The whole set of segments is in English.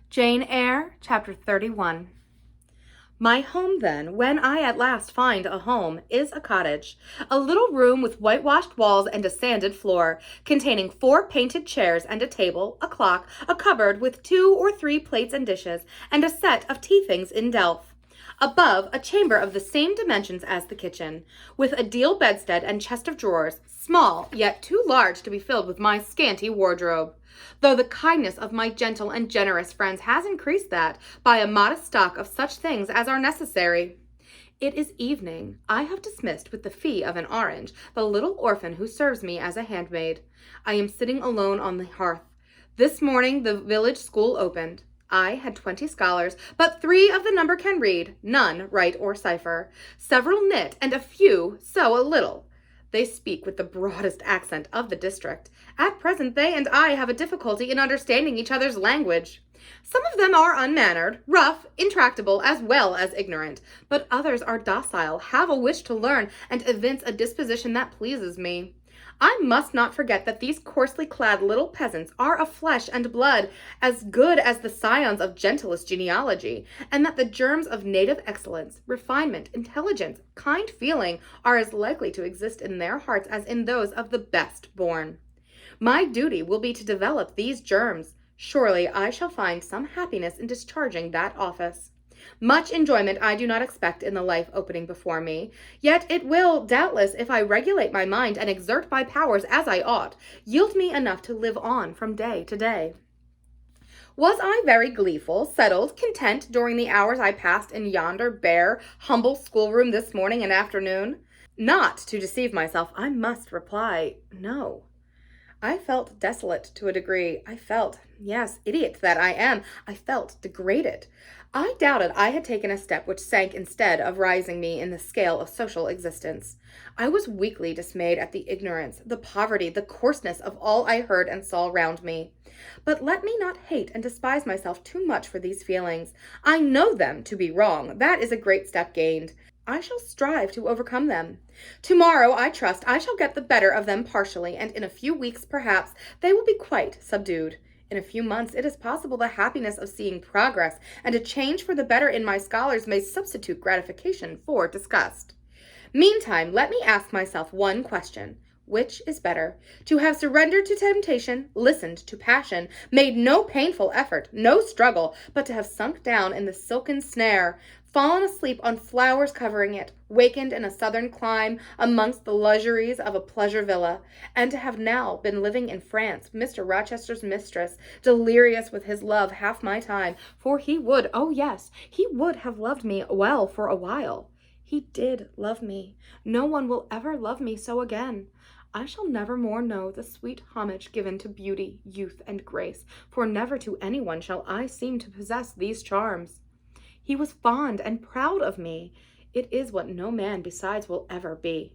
Jane Eyre, Chapter 31. My home, then, when I at last find a home, is a cottage, a little room with whitewashed walls and a sanded floor, containing 4 painted chairs and a table, a clock, a cupboard with 2 or 3 plates and dishes, and a set of tea things in delf. Above, a chamber of the same dimensions as the kitchen, with a deal bedstead and chest of drawers, small, yet too large to be filled with my scanty wardrobe, though the kindness of my gentle and generous friends has increased that by a modest stock of such things as are necessary. It is evening. I have dismissed with the fee of an orange the little orphan who serves me as a handmaid. I am sitting alone on the hearth. This morning the village school opened. I had 20 scholars, but 3 of the number can read, none write or cipher. Several knit, and a few sew a little. They speak with the broadest accent of the district. At present they and I have a difficulty in understanding each other's language. Some of them are unmannered, rough, intractable, as well as ignorant, but others are docile, have a wish to learn, and evince a disposition that pleases me. I must not forget that these coarsely clad little peasants are of flesh and blood, as good as the scions of gentlest genealogy, and that the germs of native excellence, refinement, intelligence, kind feeling are as likely to exist in their hearts as in those of the best born. My duty will be to develop these germs. Surely I shall find some happiness in discharging that office. Much enjoyment I do not expect in the life opening before me, yet it will, doubtless, if I regulate my mind and exert my powers as I ought, yield me enough to live on from day to day. Was I very gleeful, settled, content during the hours I passed in yonder bare, humble schoolroom this morning and afternoon? Not to deceive myself, I must reply, no. I felt desolate to a degree. I felt, yes, idiot that I am, I felt degraded. I doubted I had taken a step which sank instead of rising me in the scale of social existence. I was weakly dismayed at the ignorance, the poverty, the coarseness of all I heard and saw round me. But let me not hate and despise myself too much for these feelings. I know them to be wrong. That is a great step gained. I shall strive to overcome them. Tomorrow, I trust, I shall get the better of them partially, and in a few weeks, perhaps, they will be quite subdued. In a few months, it is possible the happiness of seeing progress and a change for the better in my scholars may substitute gratification for disgust. Meantime, let me ask myself one question. Which is better, to have surrendered to temptation, listened to passion, made no painful effort, no struggle, but to have sunk down in the silken snare, fallen asleep on flowers covering it, wakened in a southern clime amongst the luxuries of a pleasure villa, and to have now been living in France, Mr. Rochester's mistress, delirious with his love half my time, for he would, oh yes, he would have loved me well for a while. He did love me. No one will ever love me so again. I shall never more know the sweet homage given to beauty, youth, and grace, for never to anyone shall I seem to possess these charms. He was fond and proud of me. It is what no man besides will ever be.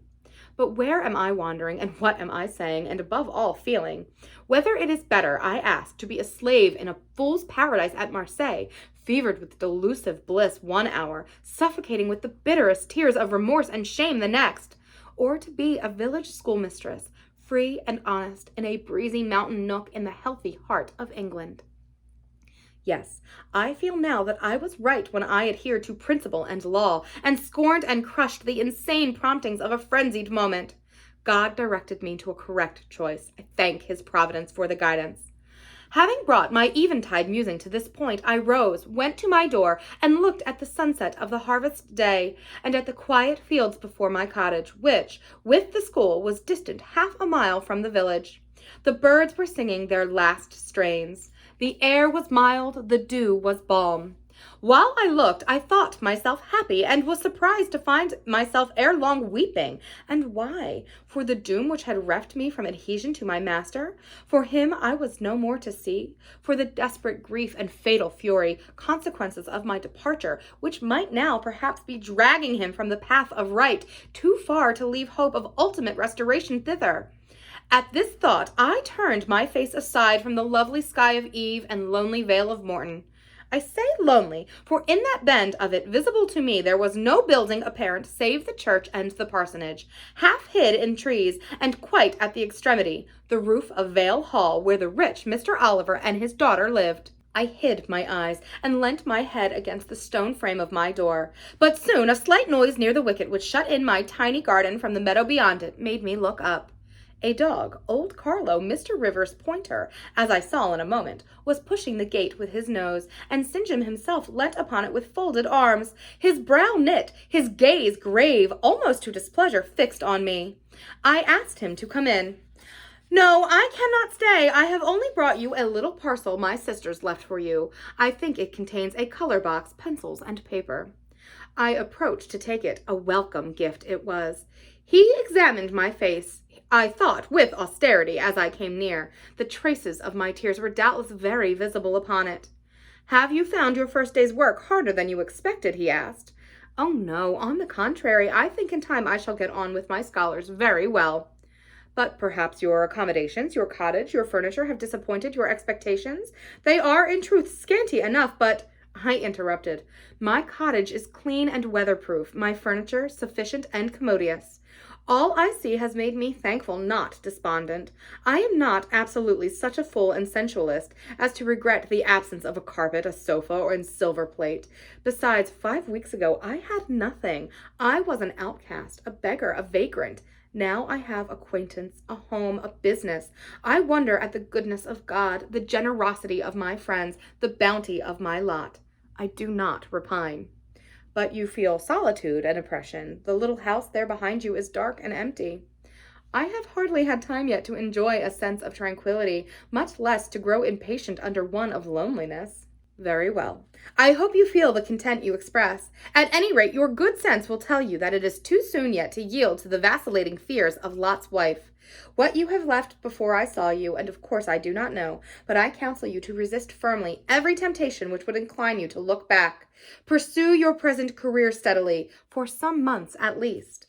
But where am I wandering, and what am I saying, and above all feeling? Whether it is better, I ask, to be a slave in a fool's paradise at Marseilles, fevered with delusive bliss 1 hour, suffocating with the bitterest tears of remorse and shame the next, or to be a village schoolmistress, free and honest, in a breezy mountain nook in the healthy heart of England. Yes, I feel now that I was right when I adhered to principle and law, and scorned and crushed the insane promptings of a frenzied moment. God directed me to a correct choice. I thank his providence for the guidance. Having brought my eventide musing to this point, I rose, went to my door, and looked at the sunset of the harvest day, and at the quiet fields before my cottage, which, with the school, was distant half a mile from the village. The birds were singing their last strains. The air was mild, the dew was balm. While I looked, I thought myself happy, and was surprised to find myself ere long weeping. And why? For the doom which had reft me from adhesion to my master? For him I was no more to see? For the desperate grief and fatal fury, consequences of my departure, which might now perhaps be dragging him from the path of right, too far to leave hope of ultimate restoration thither? At this thought, I turned my face aside from the lovely sky of Eve and lonely vale of Morton. I say lonely, for in that bend of it visible to me there was no building apparent save the church and the parsonage, half hid in trees, and quite at the extremity, the roof of Vale Hall, where the rich Mr. Oliver and his daughter lived. I hid my eyes and leant my head against the stone frame of my door, but soon a slight noise near the wicket which shut in my tiny garden from the meadow beyond it made me look up. A dog, old Carlo, Mr. Rivers' pointer, as I saw in a moment, was pushing the gate with his nose, and St. John himself leant upon it with folded arms, his brow knit, his gaze grave, almost to displeasure, fixed on me. I asked him to come in. "No, I cannot stay. I have only brought you a little parcel my sisters left for you. I think it contains a color box, pencils, and paper." I approached to take it. A welcome gift it was. He examined my face, I thought, with austerity as I came near. The traces of my tears were doubtless very visible upon it. "Have you found your first day's work harder than you expected?" he asked. "Oh, no, on the contrary, I think in time I shall get on with my scholars very well." "But perhaps your accommodations, your cottage, your furniture have disappointed your expectations? They are, in truth, scanty enough, but—" I interrupted. "My cottage is clean and weatherproof, my furniture sufficient and commodious. All I see has made me thankful, not despondent. I am not absolutely such a fool and sensualist as to regret the absence of a carpet, a sofa, or a silver plate. Besides, 5 weeks ago I had nothing. I was an outcast, a beggar, a vagrant. Now I have acquaintance, a home, a business. I wonder at the goodness of God, the generosity of my friends, the bounty of my lot. I do not repine." "But you feel solitude and oppression. The little house there behind you is dark and empty." "I have hardly had time yet to enjoy a sense of tranquillity, much less to grow impatient under one of loneliness." "Very well. I hope you feel the content you express. At any rate, your good sense will tell you that it is too soon yet to yield to the vacillating fears of Lot's wife. What you have left before I saw you, and of course I do not know, but I counsel you to resist firmly every temptation which would incline you to look back. Pursue your present career steadily, for some months at least."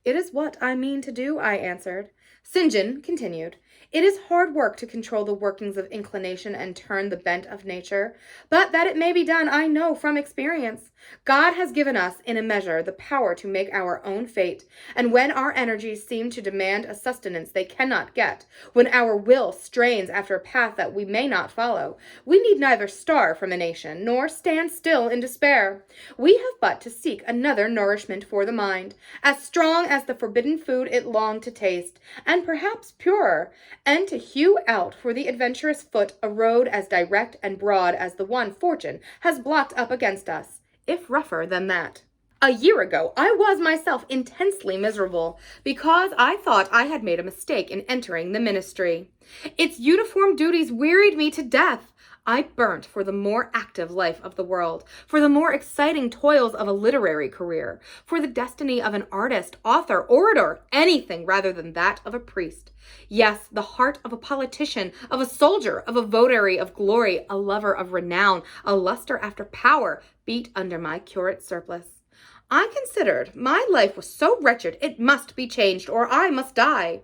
"It is what I mean to do," I answered. St. John continued, "It is hard work to control the workings of inclination and turn the bent of nature, but that it may be done I know from experience. God has given us, in a measure, the power to make our own fate, and when our energies seem to demand a sustenance they cannot get, when our will strains after a path that we may not follow, we need neither starve from a nation, nor stand still in despair. We have but to seek another nourishment for the mind, as strong as the forbidden food it longed to taste, and perhaps purer, and to hew out for the adventurous foot a road as direct and broad as the one fortune has blocked up against us, if rougher than that. A year ago I was myself intensely miserable, because I thought I had made a mistake in entering the ministry. Its uniform duties wearied me to death. I burnt for the more active life of the world, for the more exciting toils of a literary career, for the destiny of an artist, author, orator, anything rather than that of a priest. Yes, the heart of a politician, of a soldier, of a votary of glory, a lover of renown, a luster after power, beat under my curate surplice. I considered my life was so wretched it must be changed, or I must die.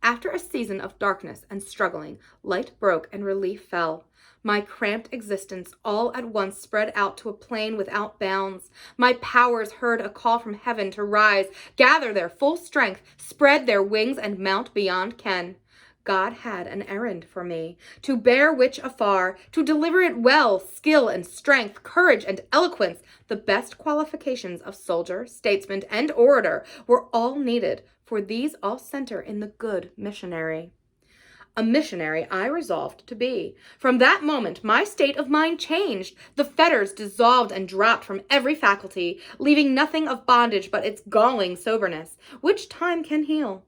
After a season of darkness and struggling, light broke and relief fell. My cramped existence all at once spread out to a plain without bounds. My powers heard a call from heaven to rise, gather their full strength, spread their wings, and mount beyond ken. God had an errand for me, to bear which afar, to deliver it well, skill and strength, courage and eloquence, the best qualifications of soldier, statesman, and orator were all needed, for these all center in the good missionary. A missionary I resolved to be. From that moment my state of mind changed. The fetters dissolved and dropped from every faculty, leaving nothing of bondage but its galling soberness, which time can heal.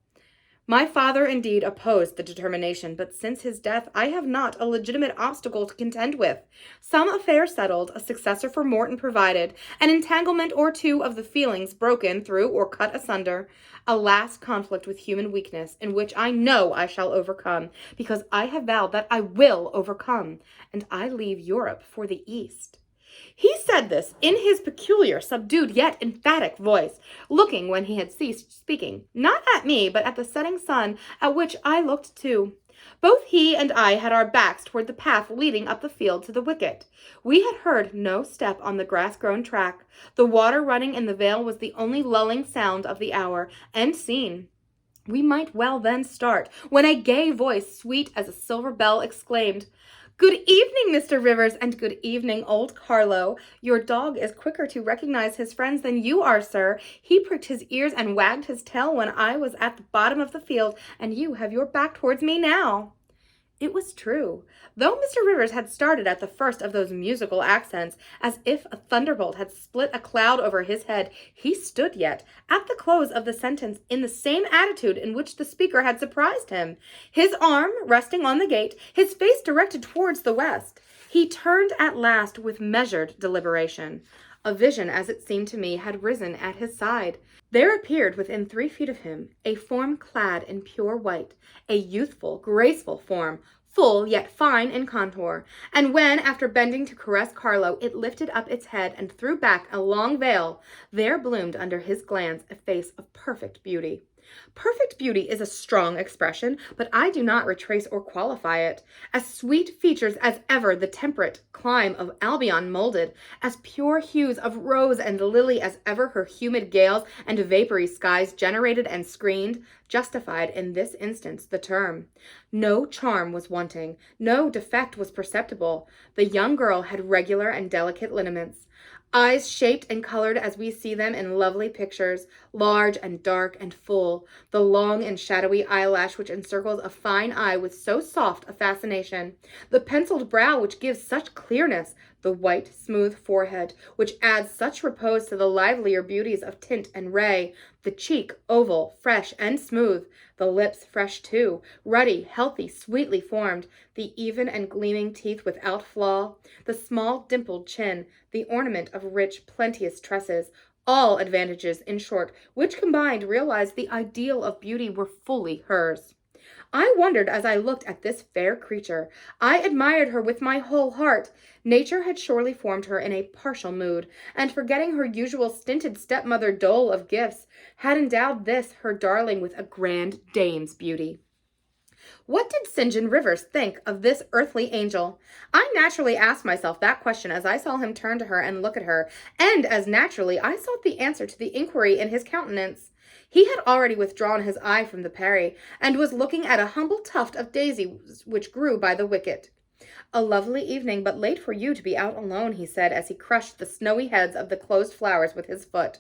My father indeed opposed the determination, but since his death I have not a legitimate obstacle to contend with. Some affair settled, a successor for Morton provided, an entanglement or two of the feelings broken through or cut asunder, a last conflict with human weakness, in which I know I shall overcome, because I have vowed that I will overcome, and I leave Europe for the East. He said this in his peculiar, subdued, yet emphatic voice, looking, when he had ceased speaking, not at me, but at the setting sun, at which I looked too. Both he and I had our backs toward the path leading up the field to the wicket. We had heard no step on the grass-grown track. The water running in the vale was the only lulling sound of the hour and scene. We might well then start, when a gay voice, sweet as a silver bell, exclaimed, Good evening, Mr. Rivers, and good evening, old Carlo. Your dog is quicker to recognize his friends than you are, sir. He pricked his ears and wagged his tail when I was at the bottom of the field, and you have your back towards me now. It was true. Though Mr. Rivers had started at the first of those musical accents, as if a thunderbolt had split a cloud over his head, he stood yet, at the close of the sentence, in the same attitude in which the speaker had surprised him, his arm resting on the gate, his face directed towards the west. He turned at last with measured deliberation. A vision, as it seemed to me, had risen at his side. There appeared within 3 feet of him a form clad in pure white, a youthful, graceful form, full yet fine in contour, and when, after bending to caress Carlo, it lifted up its head and threw back a long veil, there bloomed under his glance a face of perfect beauty. Perfect beauty is a strong expression, but I do not retrace or qualify it. As sweet features as ever the temperate clime of Albion molded, as pure hues of rose and lily as ever her humid gales and vapory skies generated and screened, justified in this instance the term. No charm was wanting, no defect was perceptible. The young girl had regular and delicate lineaments, eyes shaped and colored as we see them in lovely pictures, large and dark and full, the long and shadowy eyelash which encircles a fine eye with so soft a fascination, the penciled brow which gives such clearness, the white, smooth forehead which adds such repose to the livelier beauties of tint and ray, the cheek oval, fresh and smooth, the lips fresh too, ruddy, healthy, sweetly formed, the even and gleaming teeth without flaw, the small dimpled chin, the ornament of rich, plenteous tresses, all advantages, in short, which combined realized the ideal of beauty were fully hers. I wondered as I looked at this fair creature. I admired her with my whole heart. Nature had surely formed her in a partial mood, and forgetting her usual stinted stepmother dole of gifts, had endowed this, her darling, with a grand dame's beauty. What did St. John Rivers think of this earthly angel? I naturally asked myself that question as I saw him turn to her and look at her, and as naturally I sought the answer to the inquiry in his countenance. He had already withdrawn his eye from the Peri, and was looking at a humble tuft of daisies which grew by the wicket. "A lovely evening, but late for you to be out alone," he said, as he crushed the snowy heads of the closed flowers with his foot.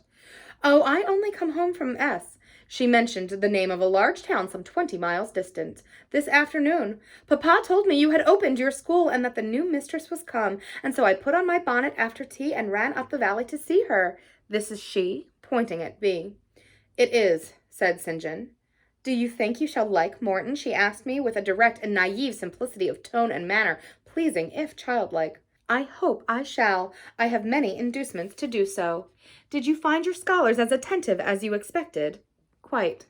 "Oh, I only come home from S." She mentioned the name of a large town some 20 miles distant. "This afternoon. Papa told me you had opened your school and that the new mistress was come, and so I put on my bonnet after tea and ran up the valley to see her. This is she," pointing at B. "It is," said St. John. "Do you think you shall like Morton?" she asked me with a direct and naive simplicity of tone and manner, pleasing if childlike. "I hope I shall. I have many inducements to do so." "Did you find your scholars as attentive as you expected?" "Quite."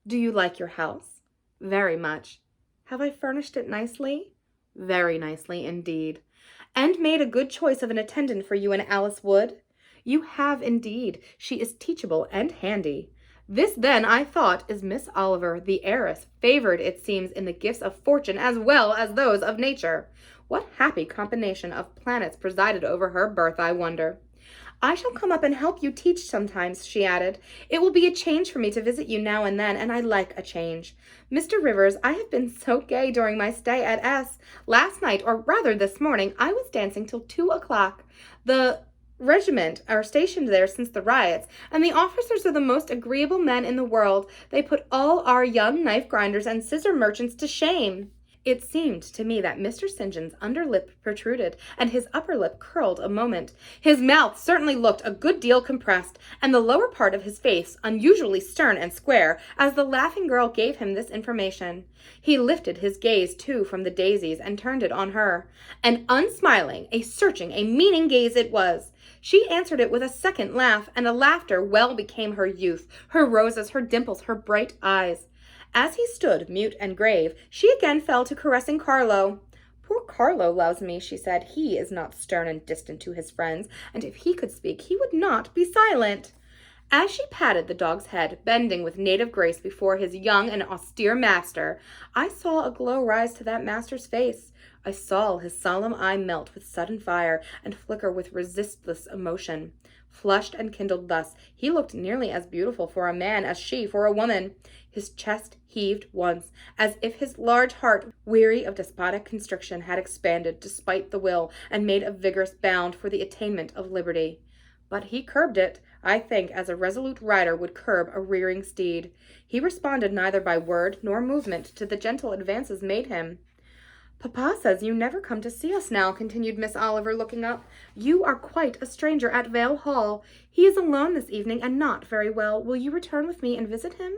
"Do you like your house?" "Very much." "Have I furnished it nicely?" "Very nicely indeed." "And made a good choice of an attendant for you in Alice Wood?" "You have indeed. She is teachable and handy." This, then, I thought, is Miss Oliver, the heiress, favored, it seems, in the gifts of fortune as well as those of nature. What happy combination of planets presided over her birth, I wonder. "I shall come up and help you teach sometimes," she added. "It will be a change for me to visit you now and then, and I like a change. Mr. Rivers, I have been so gay during my stay at S. Last night, or rather this morning, I was dancing till 2 o'clock. The regiment are stationed there since the riots, and the officers are the most agreeable men in the world. They put all our young knife grinders and scissor merchants to shame." It seemed to me that Mr. St. John's under lip protruded, and his upper lip curled a moment. His mouth certainly looked a good deal compressed, and the lower part of his face unusually stern and square, as the laughing girl gave him this information. He lifted his gaze, too, from the daisies, and turned it on her. An unsmiling, a searching, a meaning gaze it was. She answered it with a second laugh, and a laughter well became her youth, her roses, her dimples, her bright eyes. As he stood, mute and grave, she again fell to caressing Carlo. "Poor Carlo loves me," she said. "He is not stern and distant to his friends, and if he could speak, he would not be silent." As she patted the dog's head, bending with native grace before his young and austere master, I saw a glow rise to that master's face. I saw his solemn eye melt with sudden fire and flicker with resistless emotion. Flushed and kindled thus, he looked nearly as beautiful for a man as she for a woman. His chest heaved once, as if his large heart, weary of despotic constriction, had expanded despite the will and made a vigorous bound for the attainment of liberty. But he curbed it, I think, as a resolute rider would curb a rearing steed. He responded neither by word nor movement to the gentle advances made him. "Papa says you never come to see us now," continued Miss Oliver, looking up. "You are quite a stranger at Vale Hall. He is alone this evening and not very well. Will you return with me and visit him?"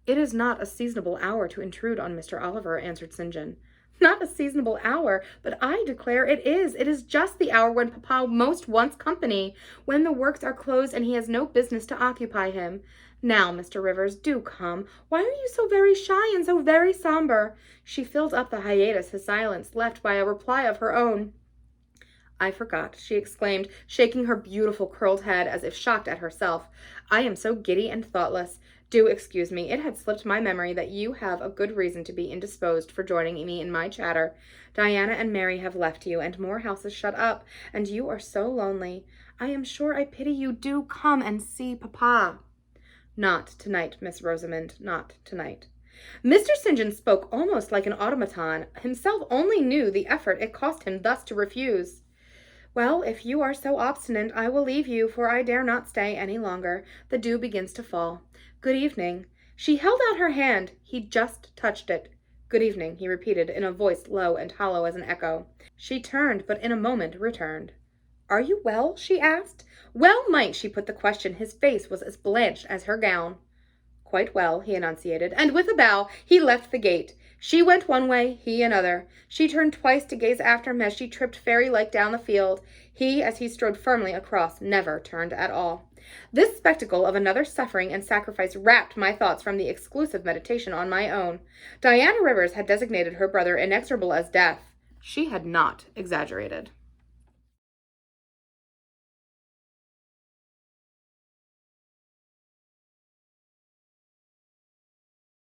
"It is not a seasonable hour to intrude on Mr. Oliver," answered St. John. "Not a seasonable hour, but I declare it is. It is just the hour when Papa most wants company, when the works are closed and he has no business to occupy him. Now, Mr. Rivers, do come. Why are you so very shy and so very somber?" She filled up the hiatus his silence left by a reply of her own. "I forgot," she exclaimed, shaking her beautiful curled head as if shocked at herself. "I am so giddy and thoughtless. Do excuse me. It had slipped my memory that you have a good reason to be indisposed for joining me in my chatter. Diana and Mary have left you, and Moor House is shut up, and you are so lonely. I am sure I pity you. Do come and see Papa." "Not tonight, Miss Rosamond, not tonight." Mr. St. John spoke almost like an automaton. Himself only knew the effort it cost him thus to refuse. "Well, if you are so obstinate, I will leave you, for I dare not stay any longer. The dew begins to fall. Good evening." She held out her hand. He just touched it. "Good evening," he repeated in a voice low and hollow as an echo. She turned, but in a moment returned. "Are you well?" she asked. Well might she put the question. His face was as blanched as her gown. "Quite well," he enunciated, and with a bow he left the gate. She went one way, he another. She turned twice to gaze after him as she tripped fairy-like down the field. He, as he strode firmly across, never turned at all. This spectacle of another suffering and sacrifice rapt my thoughts from the exclusive meditation on my own. Diana Rivers had designated her brother inexorable as death. She had not exaggerated.